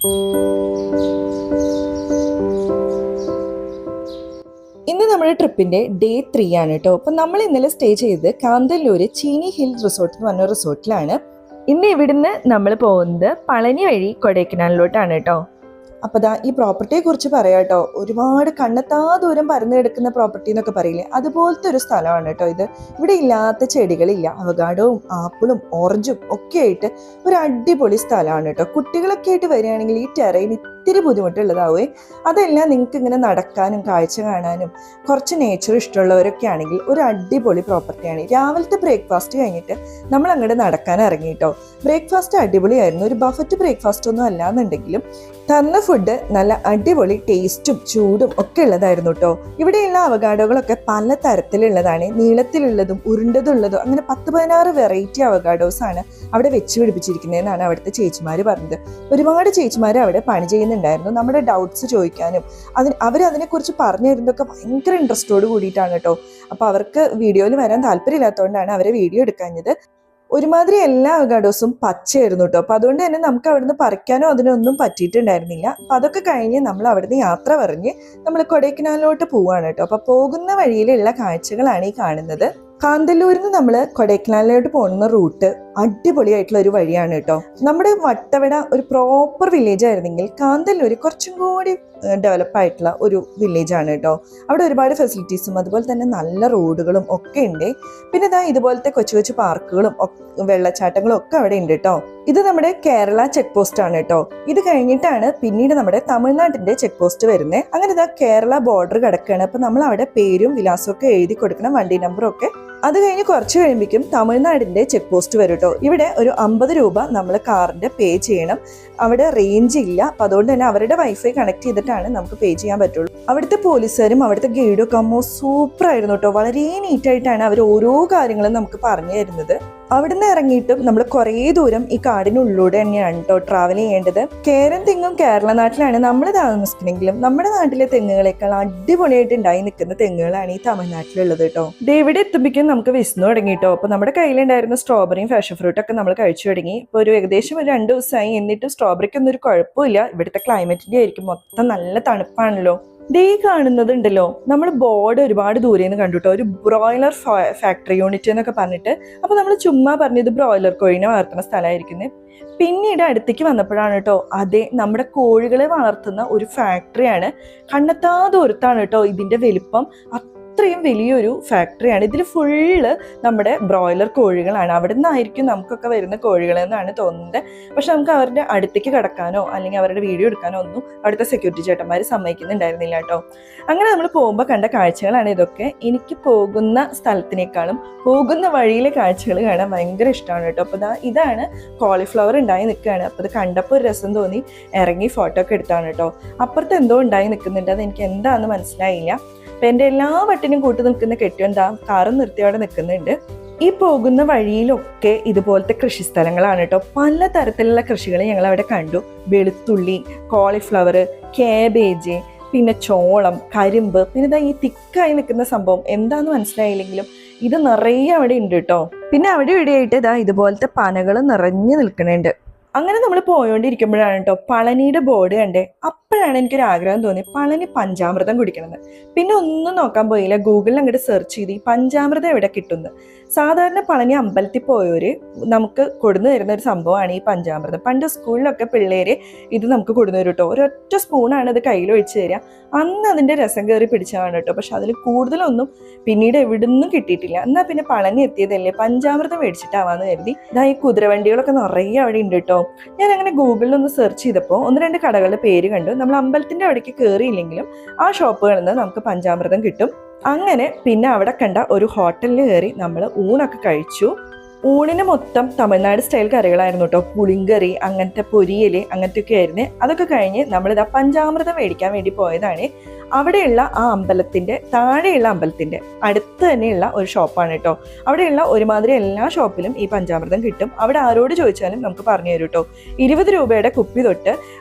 ഇന്ന് നമ്മുടെ ട്രിപ്പിന്റെ ഡേ 3 ആണ് കേട്ടോ. അപ്പൊ നമ്മൾ ഇന്നലെ സ്റ്റേ ചെയ്തത് കാന്തല്ലൂര് ചീനി ഹിൽ റിസോർട്ട് എന്ന് പറഞ്ഞ റിസോർട്ടിലാണ്. ഇന്ന് ഇവിടുന്ന് നമ്മൾ പോകുന്നത് പളനി വഴി കൊടൈക്കനാലിലോട്ടാണ് കേട്ടോ. അപ്പൊ ദാ ഈ പ്രോപ്പർട്ടിയെ കുറിച്ച് പറയാം കേട്ടോ. ഒരുപാട് കണ്ണെത്താ ദൂരം പരന്നു കിടക്കുന്ന പ്രോപ്പർട്ടി എന്നൊക്കെ പറയില്ലേ, അതുപോലത്തെ ഒരു സ്ഥലമാണ് കേട്ടോ ഇത്. ഇവിടെ ഇല്ലാത്ത ചെടികളില്ല. അവഗാഡോവും ആപ്പിളും ഓറഞ്ചും ഒക്കെ ആയിട്ട് ഒരു അടിപൊളി സ്ഥലമാണ് കേട്ടോ. കുട്ടികളൊക്കെ ആയിട്ട് വരികയാണെങ്കിൽ ഈ ടെറൈൻ ഇത്തിരി ബുദ്ധിമുട്ടുള്ളതാവേ. അതെല്ലാം നിങ്ങൾക്ക് ഇങ്ങനെ നടക്കാനും കാഴ്ച കാണാനും കുറച്ച് നേച്ചർ ഇഷ്ടമുള്ളവരൊക്കെ ആണെങ്കിൽ ഒരു അടിപൊളി പ്രോപ്പർട്ടിയാണ്. രാവിലത്തെ ബ്രേക്ക്ഫാസ്റ്റ് കഴിഞ്ഞിട്ട് നമ്മൾ അങ്ങോട്ട് നടക്കാൻ ഇറങ്ങി കേട്ടോ. ബ്രേക്ക്ഫാസ്റ്റ് അടിപൊളിയായിരുന്നു. ഒരു ബഫറ്റ് ബ്രേക്ക്ഫാസ്റ്റ് ഒന്നും അല്ലാന്നുണ്ടെങ്കിലും തന്ന ഫുഡ് നല്ല അടിപൊളി ടേസ്റ്റും ചൂടും ഒക്കെ ഉള്ളതായിരുന്നു കേട്ടോ. ഇവിടെയുള്ള അവഗാഡോകളൊക്കെ പല തരത്തിലുള്ളതാണ്. നീളത്തിലുള്ളതും ഉരുണ്ടതുള്ളതും അങ്ങനെ 10-16 വെറൈറ്റി അവഗാഡോസ് ആണ് അവിടെ വെച്ച് പിടിപ്പിച്ചിരിക്കുന്നതെന്നാണ് അവിടുത്തെ ചേച്ചിമാർ പറഞ്ഞത്. ഒരുപാട് ചേച്ചിമാർ അവിടെ പണി ചെയ്യുന്നുണ്ടായിരുന്നു. നമ്മുടെ ഡൗട്ട്സ് ചോദിക്കാനും അവരതിനെക്കുറിച്ച് പറഞ്ഞു തരുന്നതൊക്കെ ഭയങ്കര ഇൻട്രസ്റ്റോട് കൂടിയിട്ടാണ് കേട്ടോ. അപ്പോൾ അവർക്ക് വീഡിയോയിൽ വരാൻ താല്പര്യമില്ലാത്തതുകൊണ്ടാണ് അവരെ വീഡിയോ എടുക്കാഞ്ഞത്. ഒരുമാതിരി എല്ലാ അവഗാഡോസും പച്ചയായിരുന്നു കേട്ടോ. അപ്പോൾ അതുകൊണ്ട് തന്നെ നമുക്ക് അവിടുന്ന് പറിക്കാനോ അതിനൊന്നും പറ്റിയിട്ടുണ്ടായിരുന്നില്ല. അപ്പോൾ അതൊക്കെ കഴിഞ്ഞ് നമ്മൾ അവിടുന്ന് യാത്ര പറഞ്ഞ് നമ്മൾ കൊടൈക്കനാലിലോട്ട് പോവുകയാണ് കേട്ടോ. അപ്പോൾ പോകുന്ന വഴിയിലുള്ള കാഴ്ചകളാണ് ഈ കാണുന്നത്. കാന്തല്ലൂരിൽ നിന്ന് നമ്മൾ കൊടൈക്കനാലിലോട്ട് പോകുന്ന റൂട്ട് അടിപൊളിയായിട്ടുള്ള ഒരു വഴിയാണ് കേട്ടോ. നമ്മുടെ വട്ടവട ഒരു പ്രോപ്പർ വില്ലേജ് ആയിരുന്നെങ്കിൽ കാന്തല്ലൂർ കുറച്ചും കൂടി ഡെവലപ്പ് ആയിട്ടുള്ള ഒരു വില്ലേജ് ആണ് കേട്ടോ. അവിടെ ഒരുപാട് ഫെസിലിറ്റീസും അതുപോലെ തന്നെ നല്ല റോഡുകളും ഒക്കെ ഉണ്ട്. പിന്നെ ഇതാ ഇതുപോലത്തെ കൊച്ചു കൊച്ചു പാർക്കുകളും വെള്ളച്ചാട്ടങ്ങളും ഒക്കെ അവിടെ ഉണ്ട് കേട്ടോ. ഇത് നമ്മുടെ കേരള ചെക്ക് പോസ്റ്റ് ആണ് കേട്ടോ. ഇത് കഴിഞ്ഞിട്ടാണ് പിന്നീട് നമ്മുടെ തമിഴ്നാട്ടിന്റെ ചെക്ക് പോസ്റ്റ് വരുന്നത്. അങ്ങനെ ഇതാ കേരള ബോർഡർ കിടക്കുകയാണ്. അപ്പൊ നമ്മൾ അവിടെ പേരും വിലാസവും ഒക്കെ എഴുതി കൊടുക്കണം, വണ്ടി നമ്പറും ഒക്കെ. അത് കഴിഞ്ഞ് കുറച്ച് കഴിയുമ്പോഴേക്കും തമിഴ്നാടിന്റെ ചെക്ക് പോസ്റ്റ് വരും കേട്ടോ. ഇവിടെ ഒരു 50 രൂപ നമ്മൾ കാറിന്റെ പേ ചെയ്യണം. അവിടെ റേഞ്ച് ഇല്ല. അപ്പൊ അതുകൊണ്ട് തന്നെ അവരുടെ വൈഫൈ കണക്ട് ചെയ്തിട്ടാണ് നമുക്ക് പേ ചെയ്യാൻ പറ്റുള്ളൂ. അവിടുത്തെ പോലീസുകാരും അവിടുത്തെ ഗൈഡും ഒക്കെ സൂപ്പർ ആയിരുന്നു കേട്ടോ. വളരെ നീറ്റായിട്ടാണ് അവർ ഓരോ കാര്യങ്ങളും നമുക്ക് പറഞ്ഞു തരുന്നത്. അവിടുന്ന് ഇറങ്ങിയിട്ടും നമ്മൾ കുറേ ദൂരം ഈ കാടിനുള്ളിലൂടെ തന്നെയാണ് കേട്ടോ ട്രാവൽ ചെയ്യേണ്ടത്. കേരൻ തെങ്ങും കേരള നാട്ടിലാണ് നമ്മൾ താമസിക്കുന്നെങ്കിലും നമ്മുടെ നാട്ടിലെ തെങ്ങുകളെക്കാൾ അടിപൊളിയായിട്ട് ഉണ്ടായി നിൽക്കുന്ന തെങ്ങുകളാണ് ഈ തമിഴ്നാട്ടിലുള്ളത് കേട്ടോ. ഇവിടെ എത്തുമ്പോഴേക്കും നമുക്ക് വിശന്നു തുടങ്ങിട്ടോ. അപ്പൊ നമ്മുടെ കയ്യിലുണ്ടായിരുന്ന സ്ട്രോബെറിയും ഫാഷൻ ഫ്രൂട്ടും ഒക്കെ നമ്മൾ കഴിച്ചു തുടങ്ങി. ഇപ്പൊ ഒരു ഏകദേശം 2 ദിവസമായി. എന്നിട്ട് സ്ട്രോബെറിക്ക് ഒന്നും ഒരു കുഴപ്പമില്ല. ഇവിടുത്തെ ക്ലൈമറ്റിന്റെ ആയിരിക്കും, മൊത്തം നല്ല തണുപ്പാണല്ലോ. ഡേ കാണുന്നത് ഉണ്ടല്ലോ, നമ്മൾ ബോർഡ് ഒരുപാട് ദൂരെ നിന്ന് കണ്ടുട്ടോ. ഒരു ബ്രോയിലർ ഫാക്ടറി യൂണിറ്റ് എന്നൊക്കെ പറഞ്ഞിട്ട്. അപ്പൊ നമ്മൾ ചുമ്മാ പറഞ്ഞത് ബ്രോയിലർ കോഴിനെ വളർത്തുന്ന സ്ഥലമായിരിക്കുന്നത്. പിന്നീട് അടുത്തേക്ക് വന്നപ്പോഴാണ് കേട്ടോ, അതെ നമ്മുടെ കോഴികളെ വളർത്തുന്ന ഒരു ഫാക്ടറിയാണ്. കണ്ണെത്താ ദൂരത്താണ് കേട്ടോ ഇതിന്റെ വലിപ്പം. അത്രയും വലിയൊരു ഫാക്ടറിയാണ്. ഇതിൽ ഫുള്ള് നമ്മുടെ ബ്രോയിലർ കോഴികളാണ്. അവിടെ നിന്നായിരിക്കും നമുക്കൊക്കെ വരുന്ന കോഴികളെന്നാണ് തോന്നുന്നത്. പക്ഷെ നമുക്ക് അവരുടെ അടുത്തേക്ക് കടക്കാനോ അല്ലെങ്കിൽ അവരുടെ വീഡിയോ എടുക്കാനോ ഒന്നും അവിടുത്തെ സെക്യൂരിറ്റി ചേട്ടന്മാർ സമ്മതിക്കുന്നുണ്ടായിരുന്നില്ല കേട്ടോ. അങ്ങനെ നമ്മൾ പോകുമ്പോൾ കണ്ട കാഴ്ചകളാണ് ഇതൊക്കെ. എനിക്ക് പോകുന്ന സ്ഥലത്തിനേക്കാളും പോകുന്ന വഴിയിലെ കാഴ്ചകൾ കാണാൻ ഭയങ്കര ഇഷ്ടമാണ് കേട്ടോ. അപ്പോൾ ഇതാണ് കോളിഫ്ലവർ ഉണ്ടായി നിൽക്കുകയാണ്. അപ്പോൾ ഇത് കണ്ടപ്പോൾ ഒരു രസം തോന്നി ഇറങ്ങി ഫോട്ടോ ഒക്കെ എടുത്താണ് കേട്ടോ. അപ്പുറത്ത് എന്തോ ഉണ്ടായി നിൽക്കുന്നുണ്ട്. അത് എനിക്ക് എന്താണെന്ന് മനസ്സിലായില്ല. അപ്പം എൻ്റെ എല്ലാ വട്ടിനും കൂട്ടി നിൽക്കുന്ന കെട്ടിയെന്താ കാറും നിർത്തി അവിടെ നിൽക്കുന്നുണ്ട്. ഈ പോകുന്ന വഴിയിലൊക്കെ ഇതുപോലത്തെ കൃഷിസ്ഥലങ്ങളാണ് കേട്ടോ. പല തരത്തിലുള്ള കൃഷികൾ ഞങ്ങൾ അവിടെ കണ്ടു. വെളുത്തുള്ളി, കോളിഫ്ലവർ, കാബേജ്, പിന്നെ ചോളം, കരിമ്പ്, പിന്നെ ഇതാ ഈ തിക്കായി നിൽക്കുന്ന സംഭവം എന്താന്ന് മനസ്സിലായില്ലെങ്കിലും ഇത് നിറയെ അവിടെ ഉണ്ട് കേട്ടോ. പിന്നെ അവിടെ ഇവിടെയായിട്ട് ഇതാ ഇതുപോലത്തെ പനകൾ നിറഞ്ഞു നിൽക്കുന്നുണ്ട്. അങ്ങനെ നമ്മൾ പോയോണ്ടിരിക്കുമ്പോഴാണ് കേട്ടോ പളനിയുടെ ബോർഡ് കണ്ടേ. അപ്പോഴാണ് എനിക്കൊരു ആഗ്രഹം തോന്നി പളനി പഞ്ചാമൃതം കുടിക്കണമെന്ന്. പിന്നെ ഒന്നും നോക്കാൻ പോയില്ല, ഗൂഗിളിൽ അങ്ങോട്ട് സെർച്ച് ചെയ്ത് ഈ പഞ്ചാമൃതം എവിടെ കിട്ടുന്നത്. സാധാരണ പളനി അമ്പലത്തിൽ പോയവര് നമുക്ക് കൊടുന്നു തരുന്ന ഒരു സംഭവമാണ് ഈ പഞ്ചാമൃതം. പണ്ട് സ്കൂളിലൊക്കെ പിള്ളേര് ഇത് നമുക്ക് കൊടുന്നു തരും കേട്ടോ. ഒരൊറ്റ സ്പൂണാണ് അത് കയ്യിൽ ഒഴിച്ചു തരിക. അന്ന് അതിൻ്റെ രസം കയറി പിടിച്ചതാണ് കേട്ടോ. പക്ഷെ അതിൽ കൂടുതലൊന്നും പിന്നീട് എവിടുന്നും കിട്ടിയിട്ടില്ല. എന്നാൽ പിന്നെ പളനി എത്തിയതല്ലേ പഞ്ചാമൃതം മേടിച്ചിട്ടാവാന്ന് കരുതി ഇതാ ഈ കുതിരവണ്ടികളൊക്കെ നിറയെ അവിടെ ഉണ്ട് കേട്ടോ. ഞാൻ അങ്ങനെ ഗൂഗിളിൽ ഒന്ന് സെർച്ച് ചെയ്തപ്പോൾ 1-2 കടകളുടെ പേര് കണ്ടു. നമ്മൾ അമ്പലത്തിന്റെ അവിടേക്ക് കയറിയില്ലെങ്കിലും ആ ഷോപ്പുകളിൽ നിന്ന് നമുക്ക് പഞ്ചാമൃതം കിട്ടും. അങ്ങനെ പിന്നെ അവിടെ കണ്ട ഒരു ഹോട്ടലിൽ കയറി നമ്മൾ ഊണൊക്കെ കഴിച്ചു. ഊണിന് മൊത്തം തമിഴ്നാട് സ്റ്റൈൽ കറികളായിരുന്നു കേട്ടോ. പുളിങ്കറി, അങ്ങനത്തെ പൊരിയല്, അങ്ങനത്തെ ഒക്കെ ആയിരുന്നു. അതൊക്കെ കഴിഞ്ഞ് നമ്മളിതാ പഞ്ചാമൃതം മേടിക്കാൻ വേണ്ടി പോയതാണ്. അവിടെയുള്ള ആ അമ്പലത്തിന്റെ താഴെയുള്ള അമ്പലത്തിന്റെ അടുത്ത് തന്നെയുള്ള ഒരു ഷോപ്പാണ് കേട്ടോ. അവിടെയുള്ള ഒരുമാതിരി എല്ലാ ഷോപ്പിലും ഈ പഞ്ചാമൃതം കിട്ടും. അവിടെ ആരോട് ചോദിച്ചാലും നമുക്ക് പറഞ്ഞു തരും കേട്ടോ. 20 രൂപയുടെ കുപ്പി തൊട്ട്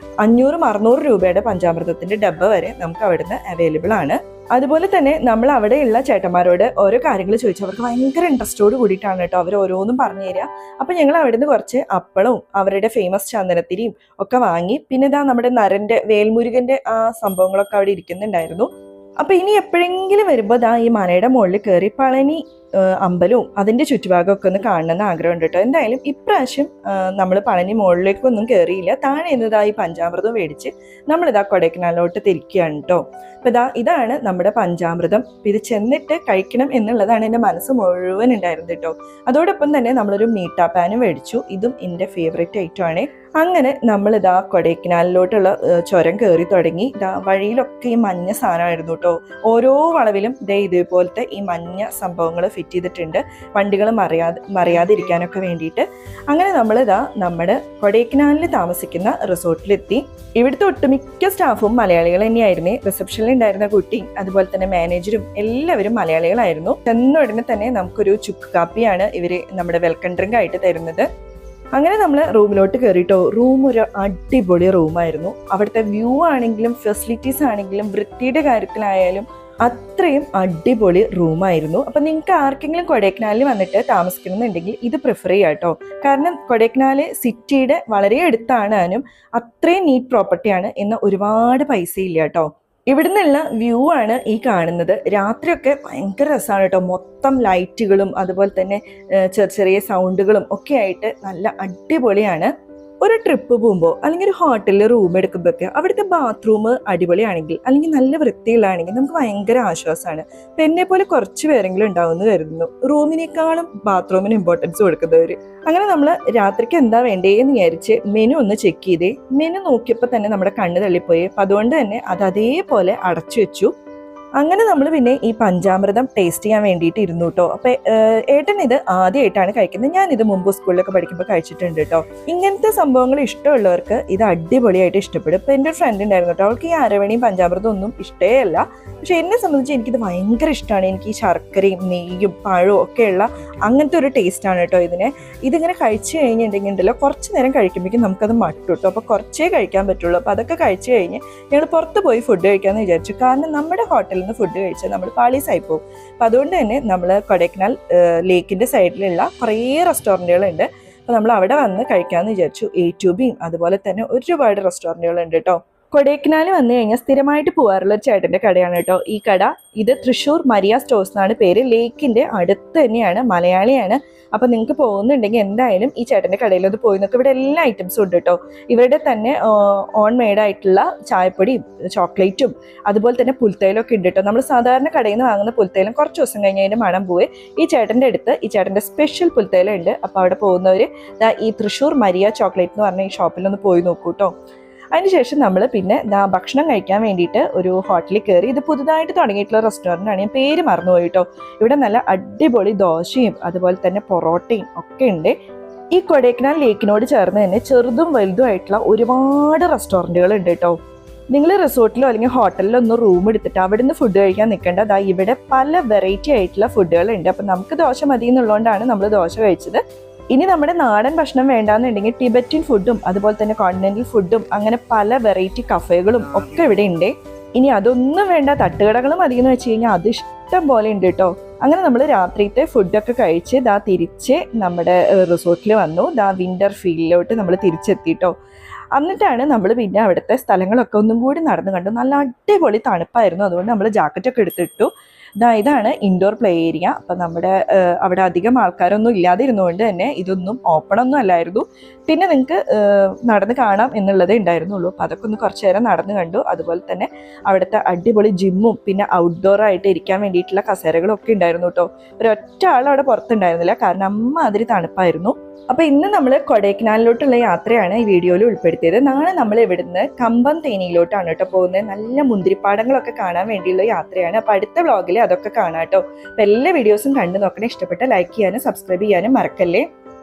500-600 രൂപയുടെ പഞ്ചാമൃതത്തിന്റെ ഡബ്ബ വരെ നമുക്ക് അവിടുന്ന് അവൈലബിൾ ആണ്. അതുപോലെ തന്നെ നമ്മൾ അവിടെയുള്ള ചേട്ടന്മാരോട് ഓരോ കാര്യങ്ങൾ ചോദിച്ചു. അവർക്ക് ഭയങ്കര ഇൻട്രസ്റ്റോട് കൂടിയിട്ടാണ് കേട്ടോ അവർ ഓരോന്നും പറഞ്ഞു തരിക. അപ്പം ഞങ്ങൾ അവിടെ നിന്ന് കുറച്ച് അപ്പളവും അവരുടെ ഫേമസ് ചന്ദനത്തിരിയും ഒക്കെ വാങ്ങി. പിന്നെ ഇതാ നമ്മുടെ നരൻ്റെ വേൽമുരുകൻ്റെ ആ സംഭവങ്ങളൊക്കെ അവിടെ ഇരിക്കുന്നുണ്ടായിരുന്നു. അപ്പം ഇനി എപ്പോഴെങ്കിലും വരുമ്പോൾ ദാ ഈ മനയുടെ മുകളിൽ കയറി പളനി അമ്പലവും അതിൻ്റെ ചുറ്റുഭാഗമൊക്കെ ഒന്ന് കാണണമെന്ന് ആഗ്രഹമുണ്ട് കേട്ടോ. എന്തായാലും ഇപ്രാവശ്യം നമ്മൾ പളനി മുകളിലേക്കൊന്നും കയറിയില്ല. താഴെ നിന്നതാ ഈ പഞ്ചാമൃതം മേടിച്ച് നമ്മളിതാ കൊടൈക്കനാലിലോട്ട് തിരിക്കുകയാണ് കേട്ടോ. അപ്പം ഇതാണ് നമ്മുടെ പഞ്ചാമൃതം. ഇത് ചെന്നിട്ട് കഴിക്കണം എന്നുള്ളതാണ് എൻ്റെ മനസ്സ് മുഴുവൻ ഉണ്ടായിരുന്നത് കേട്ടോ. അതോടൊപ്പം തന്നെ നമ്മളൊരു മീട്ടാ പാനും മേടിച്ചു. ഇതും എൻ്റെ ഫേവറേറ്റ് ഐറ്റം ആണ്. അങ്ങനെ നമ്മളിതാ കൊടൈക്കനാലിലോട്ടുള്ള ചുരം കയറി തുടങ്ങി. വഴിയിലൊക്കെ ഈ മഞ്ഞ സാധനമായിരുന്നു കേട്ടോ. ഓരോ വളവിലും ഇതേപോലത്തെ ഈ മഞ്ഞ സംഭവങ്ങൾ ഫിറ്റ് ചെയ്തിട്ടുണ്ട്, വണ്ടികൾ മറിയാതിരിക്കാനൊക്കെ വേണ്ടിയിട്ട്. അങ്ങനെ നമ്മളിതാ നമ്മുടെ കൊടൈക്കനാലിൽ താമസിക്കുന്ന റിസോർട്ടിലെത്തി. ഇവിടുത്തെ ഒട്ടുമിക്ക സ്റ്റാഫും മലയാളികൾ തന്നെയായിരുന്നു. റിസപ്ഷനിൽ ഉണ്ടായിരുന്ന കുട്ടി അതുപോലെ തന്നെ മാനേജരും എല്ലാവരും മലയാളികളായിരുന്നു. ചെന്ന ഉടനെ തന്നെ നമുക്കൊരു ചുക്ക് കാപ്പിയാണ് ഇവര് നമ്മുടെ വെൽക്കം ഡ്രിങ്ക് ആയിട്ട് തരുന്നത്. അങ്ങനെ നമ്മൾ റൂമിലോട്ട് കയറിയിട്ടോ. റൂം ഒരു അടിപൊളി റൂമായിരുന്നു. അവിടുത്തെ വ്യൂ ആണെങ്കിലും ഫെസിലിറ്റീസ് ആണെങ്കിലും വൃത്തിയുടെ കാര്യത്തിലായാലും അത്രയും അടിപൊളി റൂമായിരുന്നു. അപ്പം നിങ്ങൾക്ക് ആർക്കെങ്കിലും കൊടൈക്കനാലിൽ വന്നിട്ട് താമസിക്കണമെന്നുണ്ടെങ്കിൽ ഇത് പ്രിഫർ ചെയ്യാം കേട്ടോ. കാരണം കൊടൈക്കനാൽ സിറ്റിയുടെ വളരെ അടുത്താണാനും അത്രയും നീറ്റ് പ്രോപ്പർട്ടിയാണ്. എന്നാൽ ഒരുപാട് പൈസ ഇല്ല കേട്ടോ. ഇവിടുന്നുള്ള വ്യൂ ആണ് ഈ കാണുന്നത്. രാത്രിയൊക്കെ ഭയങ്കര രസമാണ് കേട്ടോ. മൊത്തം ലൈറ്റുകളും അതുപോലെ തന്നെ ചെറിയ ചെറിയ സൗണ്ടുകളും ഒക്കെ ആയിട്ട് നല്ല അടിപൊളിയാണ്. ഒരു ട്രിപ്പ് പോകുമ്പോൾ അല്ലെങ്കിൽ ഒരു ഹോട്ടലിൽ റൂം എടുക്കുമ്പോഴൊക്കെ അവിടുത്തെ ബാത്റൂം അടിപൊളിയാണെങ്കിൽ അല്ലെങ്കിൽ നല്ല വൃത്തിയുള്ളതാണെങ്കിൽ നമുക്ക് ഭയങ്കര ആശ്വാസമാണ്. അപ്പം എന്നെ പോലെ കുറച്ച് പേരെങ്കിലും ഉണ്ടാവുമെന്ന് കരുതുന്നു റൂമിനേക്കാളും ബാത്റൂമിന് ഇമ്പോർട്ടൻസ് കൊടുക്കുന്നവർ. അങ്ങനെ നമ്മൾ രാത്രിക്ക് എന്താ വേണ്ടേന്ന് വിചാരിച്ച് മെനു ഒന്ന് ചെക്ക് ചെയ്തേ. മെനു നോക്കിയപ്പോൾ തന്നെ നമ്മുടെ കണ്ണ് തള്ളിപ്പോയി. അപ്പം അതുകൊണ്ട് തന്നെ അത് അതേപോലെ അടച്ചു വെച്ചു. അങ്ങനെ നമ്മൾ പിന്നെ ഈ പഞ്ചാമൃതം ടേസ്റ്റ് ചെയ്യാൻ വേണ്ടിയിട്ട് ഇരുന്നു കേട്ടോ. അപ്പൊ ഏട്ടൻ ഇത് ആദ്യമായിട്ടാണ് കഴിക്കുന്നത്. ഞാനിത് മുമ്പ് സ്കൂളിലൊക്കെ പഠിക്കുമ്പോൾ കഴിച്ചിട്ടുണ്ട് കേട്ടോ. ഇങ്ങനത്തെ സംഭവങ്ങൾ ഇഷ്ടമുള്ളവർക്ക് ഇത് അടിപൊളിയായിട്ട് ഇഷ്ടപ്പെടും. ഇപ്പൊ എൻ്റെ ഒരു ഫ്രണ്ട് ഉണ്ടായിരുന്നു കേട്ടോ. അവൾക്ക് ഈ അരവണിയും പഞ്ചാമൃതം ഒന്നും ഇഷ്ടമേ അല്ല. പക്ഷെ എന്നെ സംബന്ധിച്ച് എനിക്കിത് ഭയങ്കര ഇഷ്ടമാണ്. എനിക്ക് ഈ ശർക്കരയും നെയ്യും പഴവും ഒക്കെയുള്ള അങ്ങനത്തെ ഒരു ടേസ്റ്റാണ് കേട്ടോ ഇതിങ്ങനെ കഴിച്ചു കഴിഞ്ഞിട്ടുണ്ടെങ്കിൽ ഉണ്ടല്ലോ കുറച്ച് നേരം കഴിക്കുമ്പോഴേക്കും നമുക്കത് മട്ടു കേട്ടോ. അപ്പോൾ കുറച്ചേ കഴിക്കാൻ പറ്റുള്ളൂ. അപ്പോൾ അതൊക്കെ കഴിച്ചു കഴിഞ്ഞ് ഞങ്ങൾ പുറത്ത് പോയി ഫുഡ് കഴിക്കാമെന്ന് വിചാരിച്ചു. കാരണം നമ്മുടെ ഹോട്ടലിൽ നിന്ന് ഫുഡ് കഴിച്ചാൽ നമ്മൾ പാളീസായി പോകും. അപ്പം അതുകൊണ്ട് തന്നെ നമ്മൾ കൊടൈക്കനാൽ ലേക്കിൻ്റെ സൈഡിലുള്ള കുറേ റെസ്റ്റോറൻറ്റുകളുണ്ട്. അപ്പോൾ നമ്മൾ അവിടെ വന്ന് കഴിക്കാമെന്ന് വിചാരിച്ചു. A2Bയും അതുപോലെ തന്നെ ഒരുപാട് റെസ്റ്റോറൻറ്റുകളുണ്ട് കേട്ടോ. കൊടൈക്കനാൽ വന്നു കഴിഞ്ഞാൽ സ്ഥിരമായിട്ട് പോകാറുള്ള ഒരു ചേട്ടൻ്റെ കടയാണ് കേട്ടോ ഈ കട. ഇത് തൃശ്ശൂർ മരിയ സ്റ്റോഴ്സ് എന്നാണ് പേര്. ലേക്കിൻ്റെ അടുത്ത് തന്നെയാണ്. മലയാളിയാണ്. അപ്പം നിങ്ങൾക്ക് പോകുന്നുണ്ടെങ്കിൽ എന്തായാലും ഈ ചേട്ടൻ്റെ കടയിൽ ഒന്ന് പോയി നോക്കുക. ഇവിടെ എല്ലാ ഐറ്റംസും ഉണ്ട് കേട്ടോ. ഇവരുടെ തന്നെ ഓൺ മെയ്ഡായിട്ടുള്ള ചായപ്പൊടിയും ചോക്ലേറ്റും അതുപോലെ തന്നെ പുൽത്തൈലൊക്കെ ഉണ്ട് കേട്ടോ. നമ്മൾ സാധാരണ കടയിൽ നിന്ന് വാങ്ങുന്ന പുൽത്തൈലം കുറച്ച് ദിവസം കഴിഞ്ഞ് അതിൻ്റെ മണം പോയി. ഈ ചേട്ടൻ്റെ അടുത്ത് ഈ ചേട്ടൻ്റെ സ്പെഷ്യൽ പുൽത്തൈലം ഉണ്ട്. അപ്പോൾ അവിടെ പോകുന്നവർ ഈ തൃശ്ശൂർ മരിയ ചോക്ലേറ്റ് എന്ന് പറഞ്ഞ ഈ ഷോപ്പിലൊന്ന് പോയി നോക്കൂ കേട്ടോ. അതിനുശേഷം നമ്മൾ പിന്നെ ഭക്ഷണം കഴിക്കാൻ വേണ്ടിയിട്ട് ഒരു ഹോട്ടലിൽ കയറി. ഇത് പുതുതായിട്ട് തുടങ്ങിയിട്ടുള്ള റെസ്റ്റോറൻ്റ് ആണ്. ഞാൻ പേര് മറന്നുപോയി കേട്ടോ. ഇവിടെ നല്ല അടിപൊളി ദോശയും അതുപോലെ തന്നെ പൊറോട്ടയും ഒക്കെ ഉണ്ട്. ഈ കൊടൈക്കനാൽ ലേക്കിനോട് ചേർന്ന് തന്നെ ചെറുതും വലുതും ആയിട്ടുള്ള ഒരുപാട് റെസ്റ്റോറൻറ്റുകൾ ഉണ്ട് കേട്ടോ. നിങ്ങൾ റിസോർട്ടിലോ അല്ലെങ്കിൽ ഹോട്ടലിലോ ഒന്ന് റൂം എടുത്തിട്ട് അവിടെ നിന്ന് ഫുഡ് കഴിക്കാൻ നിൽക്കേണ്ട. ഇവിടെ പല വെറൈറ്റി ആയിട്ടുള്ള ഫുഡുകളുണ്ട്. അപ്പം നമുക്ക് ദോശ മതി എന്നുള്ളതുകൊണ്ടാണ് നമ്മൾ ദോശ കഴിച്ചത്. ഇനി നമ്മുടെ നാടൻ ഭക്ഷണം വേണ്ടാന്നുണ്ടെങ്കിൽ ടിബറ്റൻ ഫുഡും അതുപോലെ തന്നെ കോണ്ടിനെന്റൽ ഫുഡും അങ്ങനെ പല വെറൈറ്റി കഫേകളും ഒക്കെ ഇവിടെ ഉണ്ട്. ഇനി അതൊന്നും വേണ്ട തട്ടുകടകൾ മതി എന്ന് വെച്ച് കഴിഞ്ഞാൽ അത് ഇഷ്ടം പോലെ ഉണ്ട് കേട്ടോ. അങ്ങനെ നമ്മൾ രാത്രിത്തെ ഫുഡൊക്കെ കഴിച്ച് തിരിച്ച് നമ്മുടെ റിസോർട്ടിൽ വന്നു. വിന്റർ ഫീൽഡിലോട്ട് നമ്മൾ തിരിച്ചെത്തിട്ടോ. എന്നിട്ടാണ് നമ്മൾ പിന്നെ അവിടുത്തെ സ്ഥലങ്ങളൊക്കെ ഒന്നും കൂടി നടന്നു കണ്ടു. നല്ല അടിപൊളി തണുപ്പായിരുന്നു. അതുകൊണ്ട് നമ്മൾ ജാക്കറ്റൊക്കെ എടുത്തിട്ടു. ഇതാണ് ഇൻഡോർ പ്ലേ ഏരിയ. അപ്പം നമ്മുടെ അവിടെ അധികം ആൾക്കാരൊന്നും ഇല്ലാതിരുന്നുകൊണ്ട് തന്നെ ഇതൊന്നും ഓപ്പണൊന്നും അല്ലായിരുന്നു. പിന്നെ നിങ്ങൾക്ക് നടന്ന് കാണാം എന്നുള്ളതേ ഉണ്ടായിരുന്നുള്ളൂ. അപ്പം അതൊക്കെ ഒന്ന് കുറച്ച് നേരം നടന്ന് കണ്ടു. അതുപോലെ തന്നെ അവിടുത്തെ അടിപൊളി ജിമ്മും പിന്നെ ഔട്ട്ഡോറായിട്ട് ഇരിക്കാൻ വേണ്ടിയിട്ടുള്ള കസേരകളും ഒക്കെ ഉണ്ടായിരുന്നു കേട്ടോ. ഒരൊറ്റ ആൾ അവിടെ പുറത്തുണ്ടായിരുന്നില്ല. കാരണം അമ്മാതിരി തണുപ്പായിരുന്നു. അപ്പോൾ ഇന്ന് നമ്മൾ കൊടൈക്കനാലിലോട്ടുള്ള യാത്രയാണ് ഈ വീഡിയോയിൽ ഉൾപ്പെടുത്തിയത്. നാളെ നമ്മൾ ഇവിടുന്ന് കമ്പം തേനിയിലോട്ടാണ് കേട്ടോ പോകുന്നത്. നല്ല മുന്തിരിപ്പാടങ്ങളൊക്കെ കാണാൻ വേണ്ടിയുള്ള യാത്രയാണ്. അപ്പോൾ അടുത്ത വ്ളോഗിൽ അതൊക്കെ കാണാം കേട്ടോ. അപ്പോൾ എല്ലാ വീഡിയോസും കണ്ടു നോക്കണേ. ഇഷ്ടപ്പെട്ട ലൈക്ക് ചെയ്യാനും സബ്സ്ക്രൈബ് ചെയ്യാനും മറക്കല്ലേ.